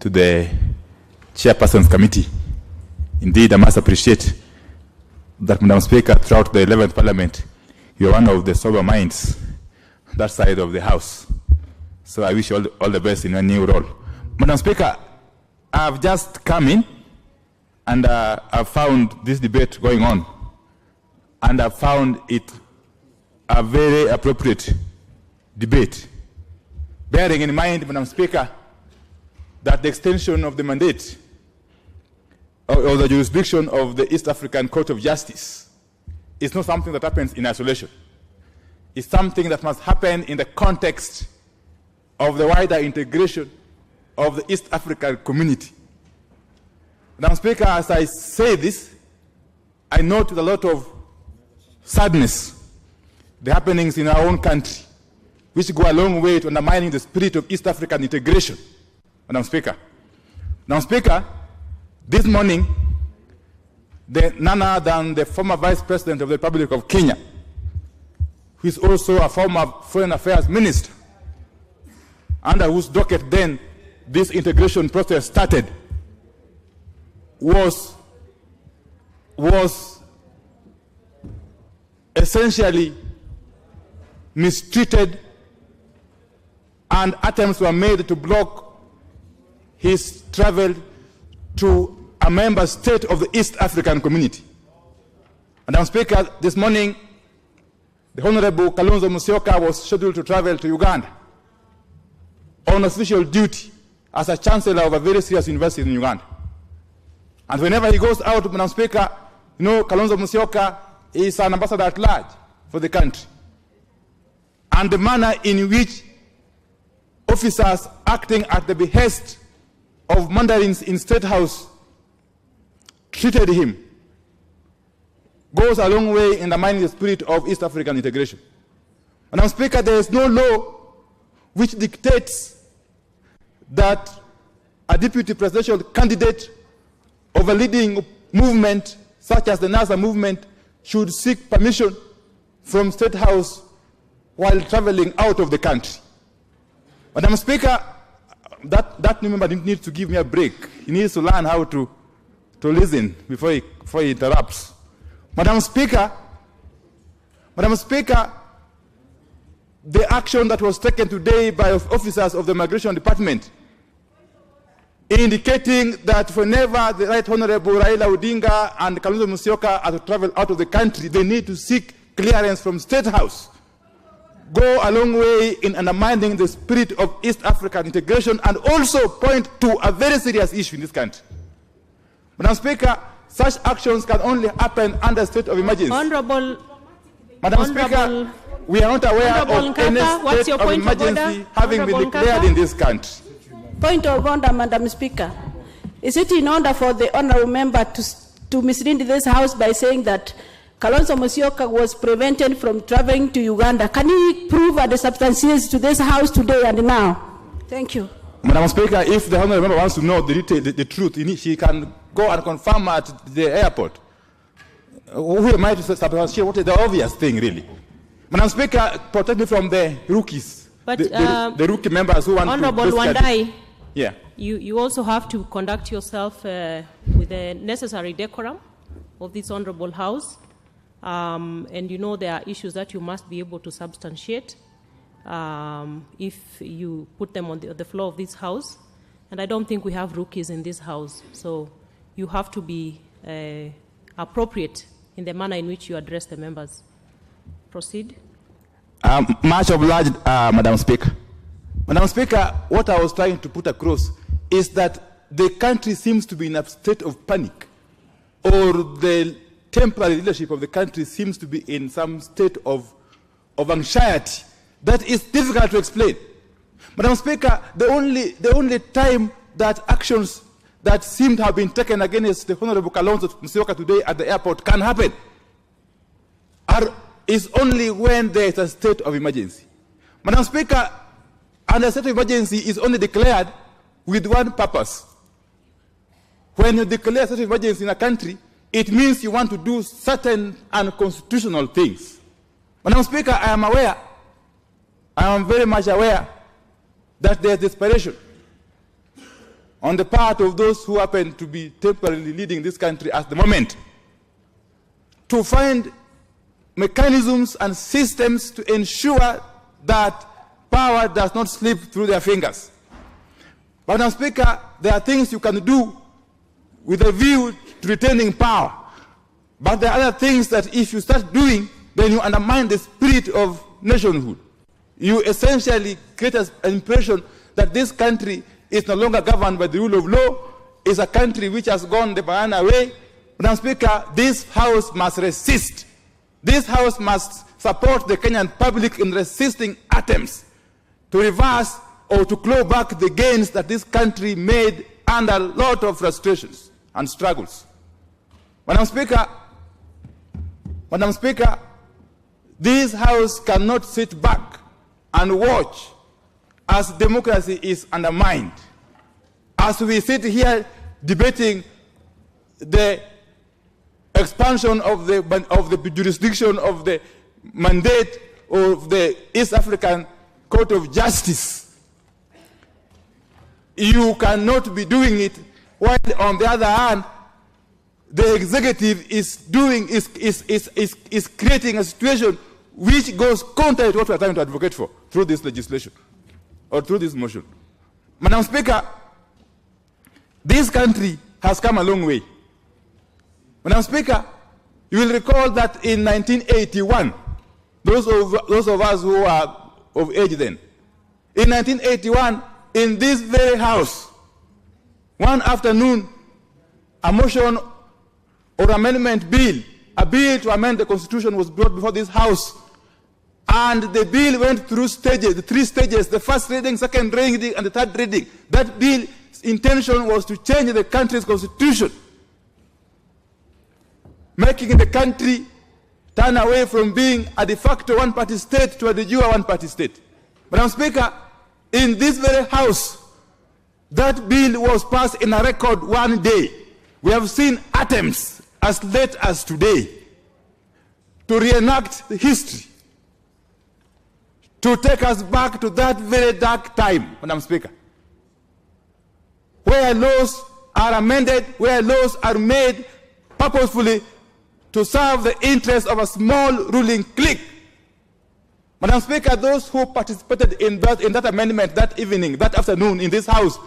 to the Chairperson's Committee. Indeed, I must appreciate that, Madam Speaker, throughout the 11th Parliament, you're one of the sober minds that side of the House. So I wish you all the best in your new role. Madam Speaker, I've just come in and I've found this debate going on, and I found it a very appropriate debate, bearing in mind, Madam Speaker, that the extension of the mandate or the jurisdiction of the East African Court of Justice is not something that happens in isolation. It's something that must happen in the context of the wider integration of the East African community. Madam Speaker, as I say this, I note with a lot of sadness the happenings in our own country, which go a long way to undermining the spirit of East African integration. Madam Speaker. Madam Speaker, this morning, none other than the former Vice President of the Republic of Kenya, who is also a former Foreign Affairs Minister, under whose docket then this integration process started, was essentially mistreated, and attempts were made to block his travel to a member state of the East African community. Madam Speaker, this morning, the Honorable Kalonzo Musyoka was scheduled to travel to Uganda on official duty as a chancellor of a very serious university in Uganda. And whenever he goes out, Madam Speaker, you know, Kalonzo Musyoka is an ambassador at large for the country. And the manner in which officers acting at the behest of mandarins in State House treated him goes a long way in undermining the spirit of East African integration. Madam Speaker, there is no law which dictates that a deputy presidential candidate of a leading movement such as the NASA movement should seek permission from State House while traveling out of the country. Madam Speaker, that new member needs to give me a break. He needs to learn how to listen before he interrupts. Madam Speaker, the action that was taken today by officers of the Migration Department, indicating that whenever the Right Honorable Raila Odinga and Kalonzo Musyoka are to travel out of the country, they need to seek clearance from State House, go a long way in undermining the spirit of East African integration, and also point to a very serious issue in this country. Madam Speaker, such actions can only happen under state of emergency. Madam Speaker, we are not aware of any state of emergency having been declared in this country. Point of order, Madam Speaker. Is it in order for the honourable member to mislead this House by saying that Kalonzo Musyoka was prevented from traveling to Uganda? Can you prove and substantiate to this House today and now? Thank you. Madam Speaker, if the honourable member wants to know the truth, she can go and confirm at the airport. Who am I to substantiate what is the obvious thing, really? Madam Speaker, protect me from the rookies, but, the rookie members who want Honourable to... Honourable Wandai, yeah. You also have to conduct yourself with the necessary decorum of this Honourable House. And you know there are issues that you must be able to substantiate if you put them on the floor of this House. And I don't think we have rookies in this House. So you have to be appropriate in the manner in which you address the members. Proceed. Much obliged, Madam Speaker. Madam Speaker, what I was trying to put across is that the country seems to be in a state of panic, or the temporary leadership of the country seems to be in some state of anxiety that is difficult to explain. Madam Speaker, the only time that actions that seem to have been taken against the Honorable Kalonzo Musyoka today at the airport can happen is only when there is a state of emergency. Madam Speaker, and a state of emergency is only declared with one purpose. When you declare a state of emergency in a country, it means you want to do certain unconstitutional things. Madam Speaker, I am very much aware that there is desperation. on the part of those who happen to be temporarily leading this country at the moment to find mechanisms and systems to ensure that power does not slip through their fingers. But, Madam Speaker, there are things you can do with a view to retaining power. But there are other things that if you start doing, then you undermine the spirit of nationhood. You essentially create an impression that this country is no longer governed by the rule of law, is a country which has gone the banana way. Madam Speaker, this House must resist. This House must support the Kenyan public in resisting attempts to reverse or to claw back the gains that this country made under a lot of frustrations and struggles. Madam Speaker, this House cannot sit back and watch as democracy is undermined. As we sit here debating the expansion of the jurisdiction of the mandate of the East African Court of Justice, you cannot be doing it while on the other hand the executive is creating a situation which goes contrary to what we are trying to advocate for through this legislation or through this motion. Madam Speaker, this country has come a long way. Madam Speaker, you will recall that in 1981, those of us who are of age then, in 1981, in this very House, one afternoon, a motion or amendment bill, a bill to amend the Constitution was brought before this House. And the bill went through stages, the 3 stages, the first reading, second reading, and the third reading. That bill's intention was to change the country's constitution, making the country turn away from being a de facto one-party state to a de jure one-party state. Madam Speaker, in this very House, that bill was passed in a record one day. We have seen attempts as late as today to reenact the history, to take us back to that very dark time, Madam Speaker, where laws are amended, where laws are made purposefully to serve the interests of a small ruling clique. Madam Speaker, those who participated in that amendment that evening, that afternoon in this House,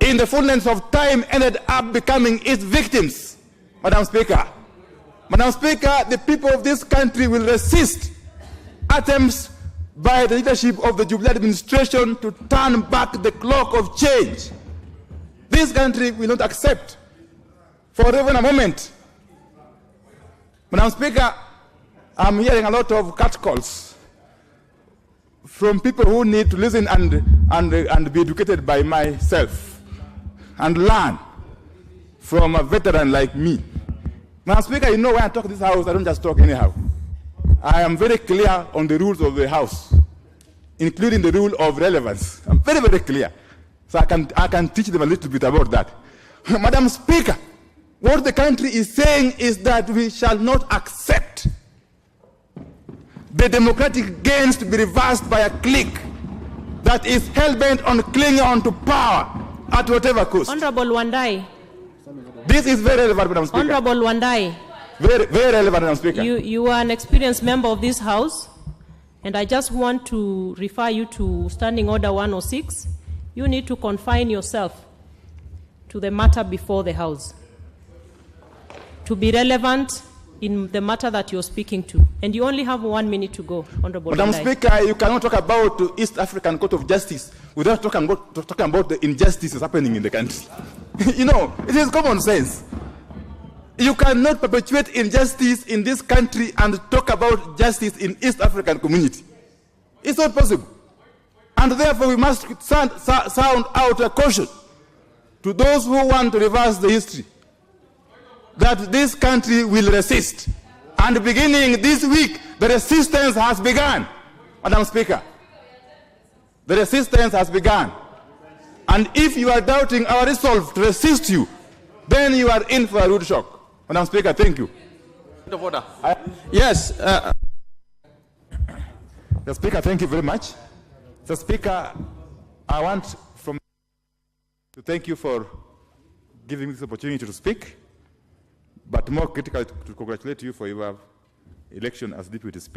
in the fullness of time ended up becoming its victims. Madam Speaker, the people of this country will resist attempts by the leadership of the Jubilee administration to turn back the clock of change. This country will not accept for even a moment. Madam Speaker, I'm hearing a lot of catcalls from people who need to listen and be educated by myself and learn from a veteran like me. Madam Speaker, you know when I talk to this House, I don't just talk anyhow. I am very clear on the rules of the House, including the rule of relevance. I'm very, very clear. So I can teach them a little bit about that. Madam Speaker, what the country is saying is that we shall not accept the democratic gains to be reversed by a clique that is hell-bent on clinging on to power at whatever cost. Honorable Wandai. This is very relevant, Madam Speaker. Honorable Wandai. Very, very relevant, Madam Speaker. You are an experienced member of this House, and I just want to refer you to Standing Order 106. You need to confine yourself to the matter before the House, to be relevant in the matter that you're speaking to. And you only have 1 minute to go, Honorable Madam Wandai. Speaker, you cannot talk about the East African Court of Justice without talking about the injustices happening in the country. You know, it is common sense. You cannot perpetuate injustice in this country and talk about justice in East African community. It's not possible. And therefore we must sound out a caution to those who want to reverse the history that this country will resist. And beginning this week, the resistance has begun. Madam Speaker, the resistance has begun. And if you are doubting our resolve to resist you, then you are in for a rude shock. Madam Speaker, thank you. Yes. The Speaker, thank you very much. The Speaker, I want from to thank you for giving me this opportunity to speak, but more critically, to congratulate you for your election as Deputy Speaker.